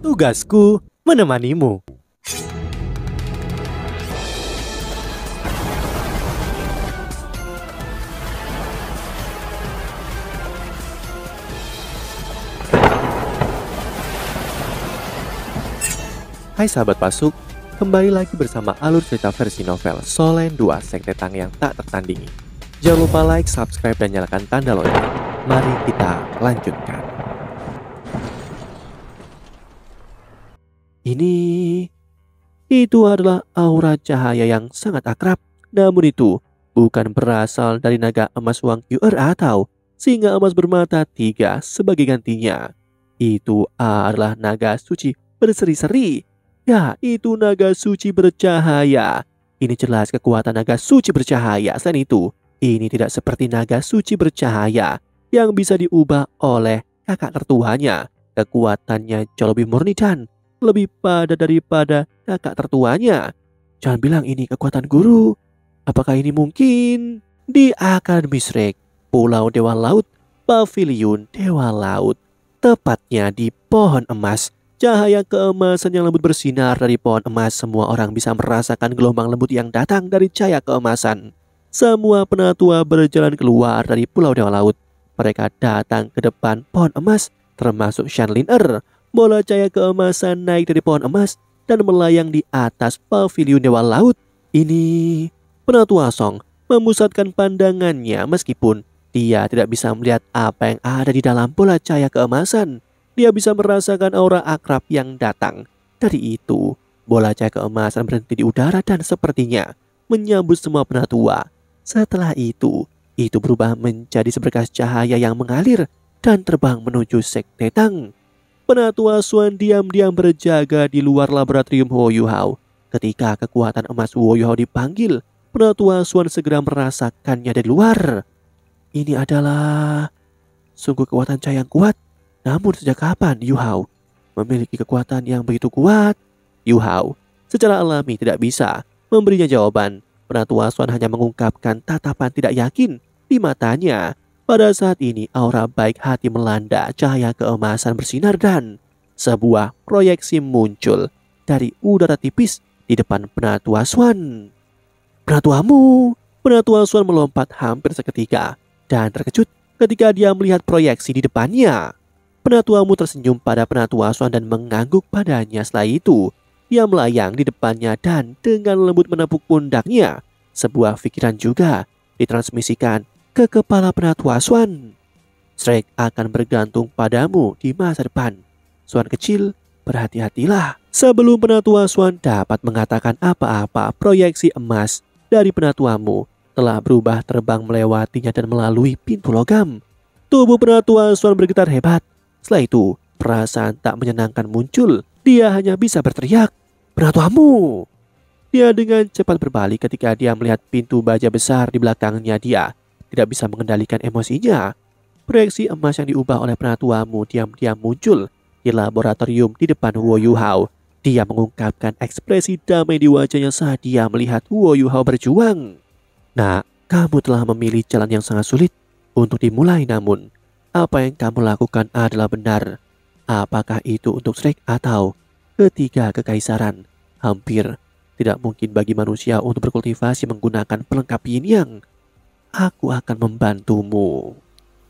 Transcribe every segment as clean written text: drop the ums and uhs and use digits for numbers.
Tugasku menemanimu. Hai sahabat Pasuk, kembali lagi bersama alur cerita versi novel Solen 2 Sekte Tang yang tak tertandingi. Jangan lupa like, subscribe, dan nyalakan tanda lonceng. Mari kita lanjutkan. Itu adalah aura cahaya yang sangat akrab. Namun itu bukan berasal dari naga emas Wang Yuer atau singa emas bermata 3 sebagai gantinya. Itu adalah naga suci berseri-seri. Ya, itu naga suci bercahaya. Ini jelas kekuatan naga suci bercahaya. Selain itu, ini tidak seperti naga suci bercahaya yang bisa diubah oleh kakak tertuanya. Kekuatannya jauh lebih murni dan lebih padat daripada kakak tertuanya. Jangan bilang ini kekuatan guru. Apakah ini mungkin? Di Akademi Shrek, Pulau Dewa Laut, Paviliun Dewa Laut, tepatnya di pohon emas. Cahaya keemasan yang lembut bersinar dari pohon emas. Semua orang bisa merasakan gelombang lembut yang datang dari cahaya keemasan. Semua penatua berjalan keluar dari Pulau Dewa Laut. Mereka datang ke depan pohon emas, termasuk Shanlin Er. Bola cahaya keemasan naik dari pohon emas dan melayang di atas Paviliun Dewa Laut. Ini penatua Song memusatkan pandangannya meskipun dia tidak bisa melihat apa yang ada di dalam bola cahaya keemasan. Dia bisa merasakan aura akrab yang datang. Dari itu, bola cahaya keemasan berhenti di udara dan sepertinya menyambut semua penatua. Setelah itu berubah menjadi seberkas cahaya yang mengalir dan terbang menuju Sekte Tang. Penatua Xuan diam-diam berjaga di luar laboratorium Huo Yuhao. Ketika kekuatan emas Huo Yuhao dipanggil, penatua Xuan segera merasakannya dari luar. Ini adalah sungguh kekuatan cahaya yang kuat. Namun sejak kapan Yuhao memiliki kekuatan yang begitu kuat? Yuhao secara alami tidak bisa memberinya jawaban. Penatua Xuan hanya mengungkapkan tatapan tidak yakin di matanya. Pada saat ini aura baik hati melanda, cahaya keemasan bersinar dan sebuah proyeksi muncul dari udara tipis di depan penatua Xuan. Penatuamu! Penatua Xuan melompat hampir seketika dan terkejut ketika dia melihat proyeksi di depannya. Penatuamu tersenyum pada penatua Xuan dan mengangguk padanya. Setelah itu, dia melayang di depannya dan dengan lembut menepuk pundaknya. Sebuah pikiran juga ditransmisikan ke kepala penatua Xuan. Shrek akan bergantung padamu di masa depan. Xuan kecil, berhati-hatilah. Sebelum penatua Xuan dapat mengatakan apa-apa, proyeksi emas dari penatuamu telah berubah terbang melewatinya dan melalui pintu logam. Tubuh penatua Xuan bergetar hebat. Setelah itu, perasaan tak menyenangkan muncul. Dia hanya bisa berteriak, "Penatuamu!" Dia dengan cepat berbalik ketika dia melihat pintu baja besar di belakangnya. Dia tidak bisa mengendalikan emosinya. Proyeksi emas yang diubah oleh penatuamu diam-diam muncul di laboratorium di depan Huo Yuhao. Dia mengungkapkan ekspresi damai di wajahnya saat dia melihat Huo Yuhao berjuang. "Nah, kamu telah memilih jalan yang sangat sulit untuk dimulai, namun apa yang kamu lakukan adalah benar. Apakah itu untuk Shrek atau ketiga kekaisaran? Hampir tidak mungkin bagi manusia untuk berkultivasi menggunakan pelengkap yin yang. Aku akan membantumu."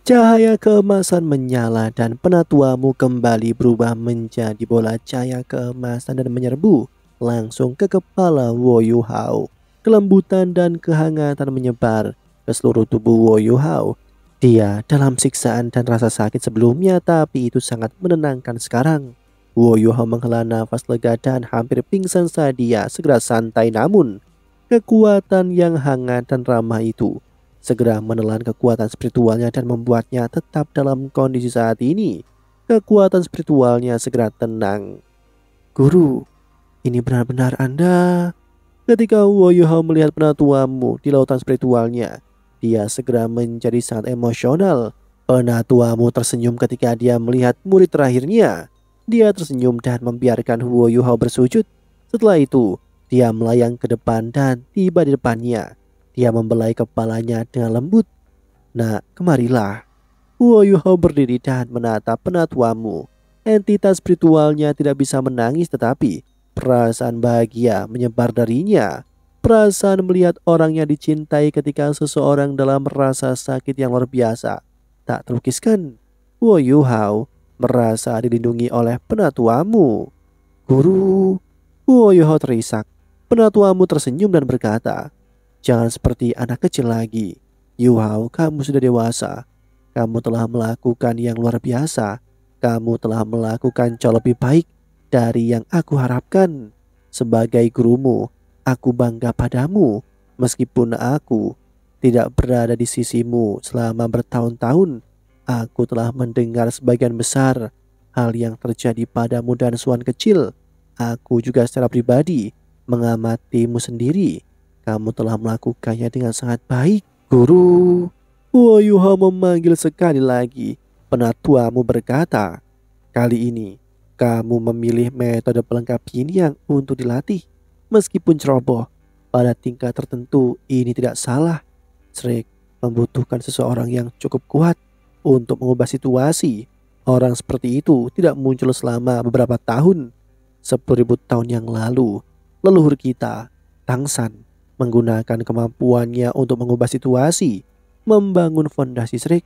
Cahaya keemasan menyala dan penatuamu kembali berubah menjadi bola cahaya keemasan dan menyerbu langsung ke kepala Huo Yuhao. Kelembutan dan kehangatan menyebar ke seluruh tubuh Huo Yuhao. Dia dalam siksaan dan rasa sakit sebelumnya, tapi itu sangat menenangkan sekarang. Huo Yuhao menghela nafas lega dan hampir pingsan saat dia segera santai, namun kekuatan yang hangat dan ramah itu segera menelan kekuatan spiritualnya dan membuatnya tetap dalam kondisi saat ini. Kekuatan spiritualnya segera tenang. "Guru, ini benar-benar Anda?" Ketika Huo Yuhao melihat penatuamu di lautan spiritualnya, dia segera menjadi sangat emosional. Penatuamu tersenyum ketika dia melihat murid terakhirnya. Dia tersenyum dan membiarkan Huo Yuhao bersujud. Setelah itu, dia melayang ke depan dan tiba di depannya. Dia membelai kepalanya dengan lembut. "Nah, kemarilah." Huo Yuhao berdiri dan menatap penatuamu. Entitas spiritualnya tidak bisa menangis, tetapi perasaan bahagia menyebar darinya. Perasaan melihat orangnya dicintai ketika seseorang dalam rasa sakit yang luar biasa tak terlukiskan. Wo Yuhao merasa dilindungi oleh penatuamu. Guru, Wo Yuhao terisak. Penatuamu tersenyum dan berkata, "Jangan seperti anak kecil lagi. Yuhao, kamu sudah dewasa. Kamu telah melakukan yang luar biasa. Kamu telah melakukan jauh lebih baik dari yang aku harapkan. Sebagai gurumu, aku bangga padamu. Meskipun aku tidak berada di sisimu selama bertahun-tahun, aku telah mendengar sebagian besar hal yang terjadi padamu dan Swan kecil. Aku juga secara pribadi mengamatimu sendiri. Kamu telah melakukannya dengan sangat baik, guru." Wo Yuhao memanggil sekali lagi. Penatuamu berkata, "Kali ini kamu memilih metode pelengkap yin yang untuk dilatih. Meskipun ceroboh, pada tingkat tertentu ini tidak salah. Shrek membutuhkan seseorang yang cukup kuat untuk mengubah situasi. Orang seperti itu tidak muncul selama beberapa tahun. 10.000 tahun yang lalu, leluhur kita, Tangsan, menggunakan kemampuannya untuk mengubah situasi, membangun fondasi Shrek.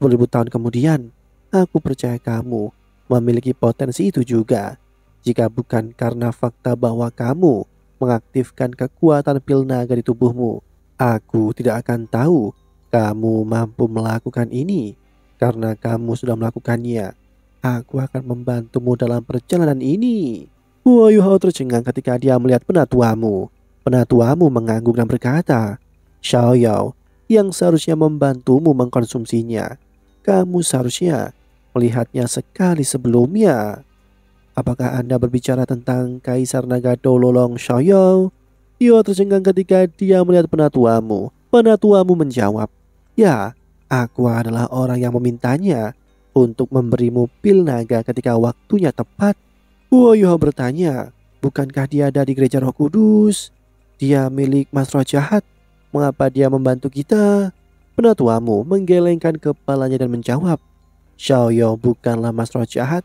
10.000 tahun kemudian, aku percaya kamu memiliki potensi itu juga. Jika bukan karena fakta bahwa kamu mengaktifkan kekuatan pil naga di tubuhmu, aku tidak akan tahu kamu mampu melakukan ini. Karena kamu sudah melakukannya, aku akan membantumu dalam perjalanan ini." Wo Yuhao tercengang ketika dia melihat penatuamu. Penatuamu mengangguk dan berkata, "Xiao Yao, yang seharusnya membantumu mengkonsumsinya, kamu seharusnya melihatnya sekali sebelumnya." "Apakah Anda berbicara tentang Kaisar Naga Dololong Xiao Yao?" Yo tercengang ketika dia melihat penatuamu. Penatuamu menjawab, "Ya, aku adalah orang yang memintanya untuk memberimu pil naga ketika waktunya tepat." Wo Yuhao bertanya, "Bukankah dia dari gereja Roh Kudus? Dia milik Mas Roh Jahat. Mengapa dia membantu kita?" Penatuamu menggelengkan kepalanya dan menjawab, "Xiao Yao bukanlah Mas Roh Jahat.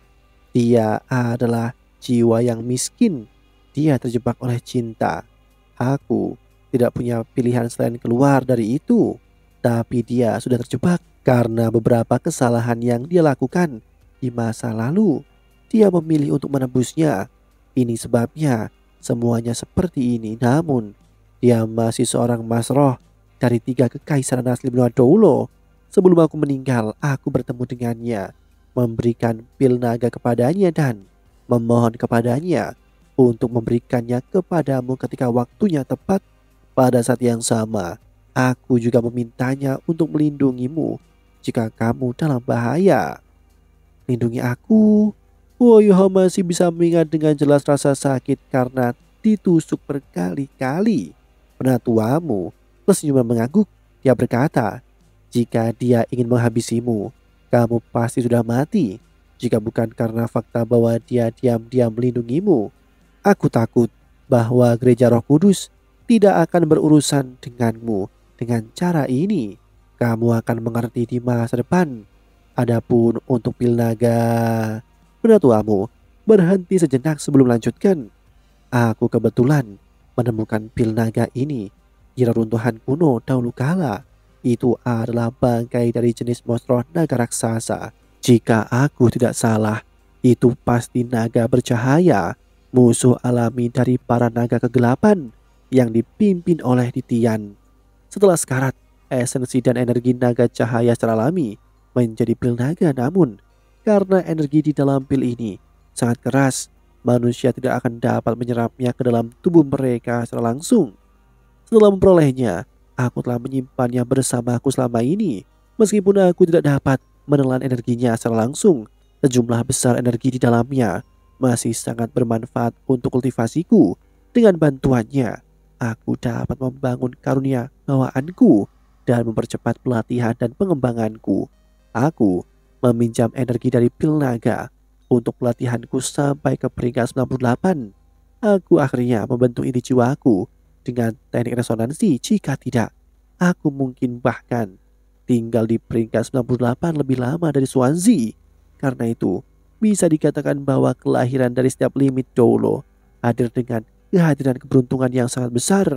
Dia adalah jiwa yang miskin. Dia terjebak oleh cinta. Aku tidak punya pilihan selain keluar dari itu. Tapi dia sudah terjebak karena beberapa kesalahan yang dia lakukan di masa lalu. Dia memilih untuk menebusnya. Ini sebabnya semuanya seperti ini. Namun dia masih seorang Mas Roh dari 3 kekaisaran asli benua Doulo. Sebelum aku meninggal, aku bertemu dengannya, memberikan pil naga kepadanya dan memohon kepadanya untuk memberikannya kepadamu ketika waktunya tepat. Pada saat yang sama, aku juga memintanya untuk melindungimu jika kamu dalam bahaya." "Lindungi aku?" Wo Yuhao masih bisa mengingat dengan jelas rasa sakit karena ditusuk berkali-kali. Penatuamu tersenyum dan mengangguk. Dia berkata, "Jika dia ingin menghabisimu, kamu pasti sudah mati. Jika bukan karena fakta bahwa dia diam-diam melindungimu, aku takut bahwa gereja Roh Kudus tidak akan berurusan denganmu dengan cara ini. Kamu akan mengerti di masa depan. Adapun untuk pil naga..." Penatuamu berhenti sejenak sebelum melanjutkan, "Aku kebetulan menemukan pil naga ini di reruntuhan kuno dahulu kala. Itu adalah bangkai dari jenis monster naga raksasa. Jika aku tidak salah, itu pasti naga bercahaya, musuh alami dari para naga kegelapan yang dipimpin oleh Titian. Setelah sekarat, esensi dan energi naga cahaya secara alami menjadi pil naga. Namun karena energi di dalam pil ini sangat keras, manusia tidak akan dapat menyerapnya ke dalam tubuh mereka secara langsung. Setelah memperolehnya, aku telah menyimpannya bersamaku selama ini. Meskipun aku tidak dapat menelan energinya secara langsung, sejumlah besar energi di dalamnya masih sangat bermanfaat untuk kultivasiku. Dengan bantuannya, aku dapat membangun karunia bawaanku dan mempercepat pelatihan dan pengembanganku. Aku meminjam energi dari pil naga untuk pelatihanku sampai ke peringkat 98. Aku akhirnya membentuk ini jiwaku dengan teknik resonansi. Jika tidak, aku mungkin bahkan tinggal di peringkat 98 lebih lama dari Swansea. Karena itu, Bisa dikatakan bahwa kelahiran dari setiap limit Dolo hadir dengan kehadiran keberuntungan yang sangat besar.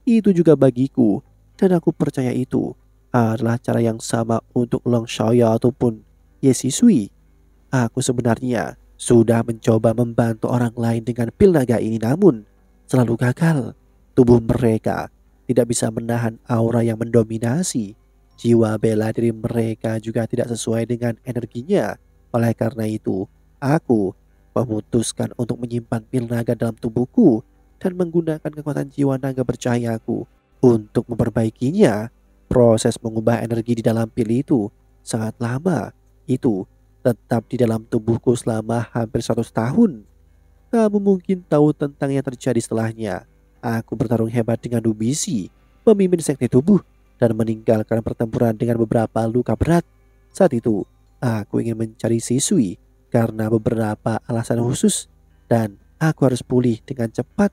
Itu juga bagiku, dan aku percaya itu adalah cara yang sama untuk Long Xiaoyao ataupun Ye Sisui. Aku sebenarnya sudah mencoba membantu orang lain dengan pil naga ini, namun selalu gagal. Tubuh mereka tidak bisa menahan aura yang mendominasi. Jiwa bela diri mereka juga tidak sesuai dengan energinya. Oleh karena itu, aku memutuskan untuk menyimpan pil naga dalam tubuhku dan menggunakan kekuatan jiwa naga bercahayaku untuk memperbaikinya. Proses mengubah energi di dalam pil itu sangat lama. Itu tetap di dalam tubuhku selama hampir 100 tahun. Kamu mungkin tahu tentang yang terjadi setelahnya. Aku bertarung hebat dengan Dubisi, pemimpin sekte tubuh, dan meninggalkan pertempuran dengan beberapa luka berat. Saat itu, aku ingin mencari Sisui karena beberapa alasan khusus, dan aku harus pulih dengan cepat.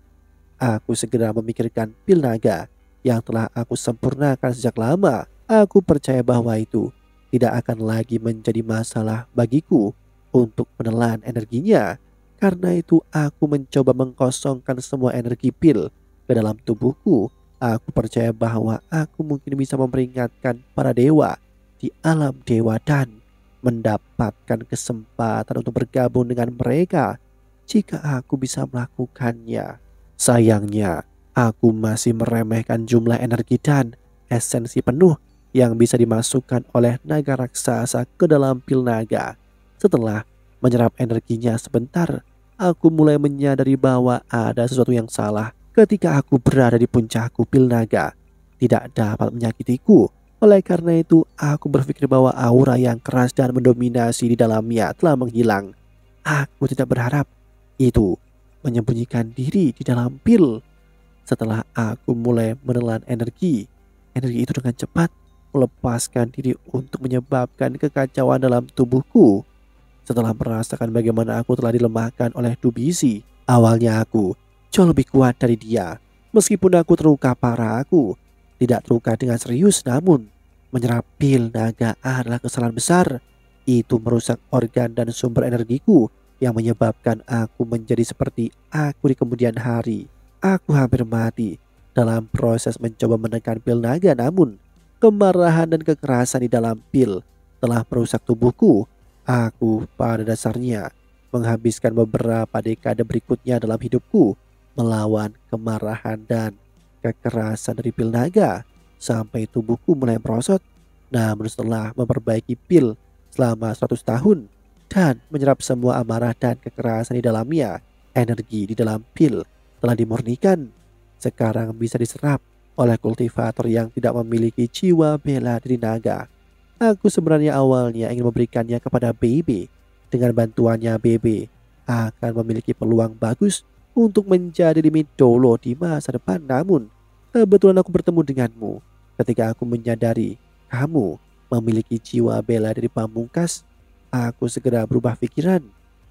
Aku segera memikirkan pil naga yang telah aku sempurnakan sejak lama. Aku percaya bahwa itu tidak akan lagi menjadi masalah bagiku untuk menelan energinya. Karena itu aku mencoba mengkosongkan semua energi pil ke dalam tubuhku. Aku percaya bahwa aku mungkin bisa memperingatkan para dewa di alam dewa dan mendapatkan kesempatan untuk bergabung dengan mereka jika aku bisa melakukannya. Sayangnya, aku masih meremehkan jumlah energi dan esensi penuh yang bisa dimasukkan oleh naga raksasa ke dalam pil naga. Setelah menyerap energinya sebentar, aku mulai menyadari bahwa ada sesuatu yang salah. Ketika aku berada di puncakku, pil naga tidak dapat menyakitiku. Oleh karena itu, aku berpikir bahwa aura yang keras dan mendominasi di dalamnya telah menghilang. Aku tidak berharap itu menyembunyikan diri di dalam pil. Setelah aku mulai menelan energi itu dengan cepat melepaskan diri untuk menyebabkan kekacauan dalam tubuhku. Setelah merasakan bagaimana aku telah dilemahkan oleh Dubisi, awalnya aku jauh lebih kuat dari dia. Meskipun aku terluka parah, aku tidak terluka dengan serius, namun menyerap pil naga adalah kesalahan besar. Itu merusak organ dan sumber energiku yang menyebabkan aku menjadi seperti aku di kemudian hari. Aku hampir mati dalam proses mencoba menekan pil naga, namun kemarahan dan kekerasan di dalam pil telah merusak tubuhku. Aku pada dasarnya menghabiskan beberapa dekade berikutnya dalam hidupku melawan kemarahan dan kekerasan dari pil naga sampai tubuhku mulai merosot. Namun setelah memperbaiki pil selama 100 tahun dan menyerap semua amarah dan kekerasan di dalamnya, energi di dalam pil telah dimurnikan. Sekarang bisa diserap oleh kultivator yang tidak memiliki jiwa bela diri naga. Aku sebenarnya awalnya ingin memberikannya kepada BB. Dengan bantuannya BB akan memiliki peluang bagus untuk menjadi limit Dolo di masa depan. Namun kebetulan aku bertemu denganmu ketika aku menyadari kamu memiliki jiwa bela diri pamungkas. Aku segera berubah pikiran.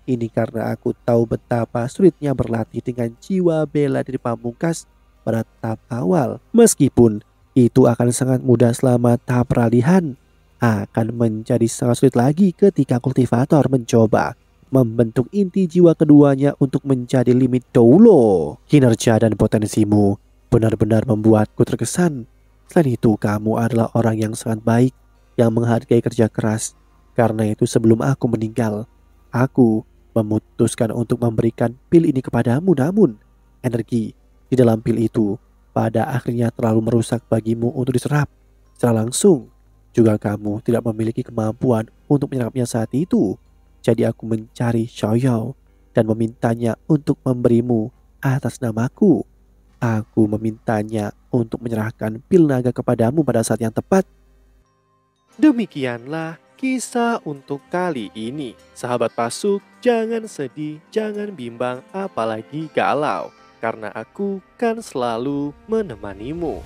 Ini karena aku tahu betapa sulitnya berlatih dengan jiwa bela diri pamungkas pada tahap awal. Meskipun itu akan sangat mudah selama tahap peralihan, akan menjadi sangat sulit lagi ketika kultivator mencoba membentuk inti jiwa keduanya untuk menjadi limit Dolo. Kinerja dan potensimu benar-benar membuatku terkesan. Selain itu, kamu adalah orang yang sangat baik, yang menghargai kerja keras. Karena itu sebelum aku meninggal, aku memutuskan untuk memberikan pil ini kepadamu. Namun energi di dalam pil itu pada akhirnya terlalu merusak bagimu untuk diserap secara langsung. Juga kamu tidak memiliki kemampuan untuk menyerapnya saat itu. Jadi aku mencari Xiaoyao dan memintanya untuk memberimu atas namaku. Aku memintanya untuk menyerahkan pil naga kepadamu pada saat yang tepat. Demikianlah kisah untuk kali ini. Sahabat Pasuk, jangan sedih, jangan bimbang, apalagi galau. Karena aku kan selalu menemanimu.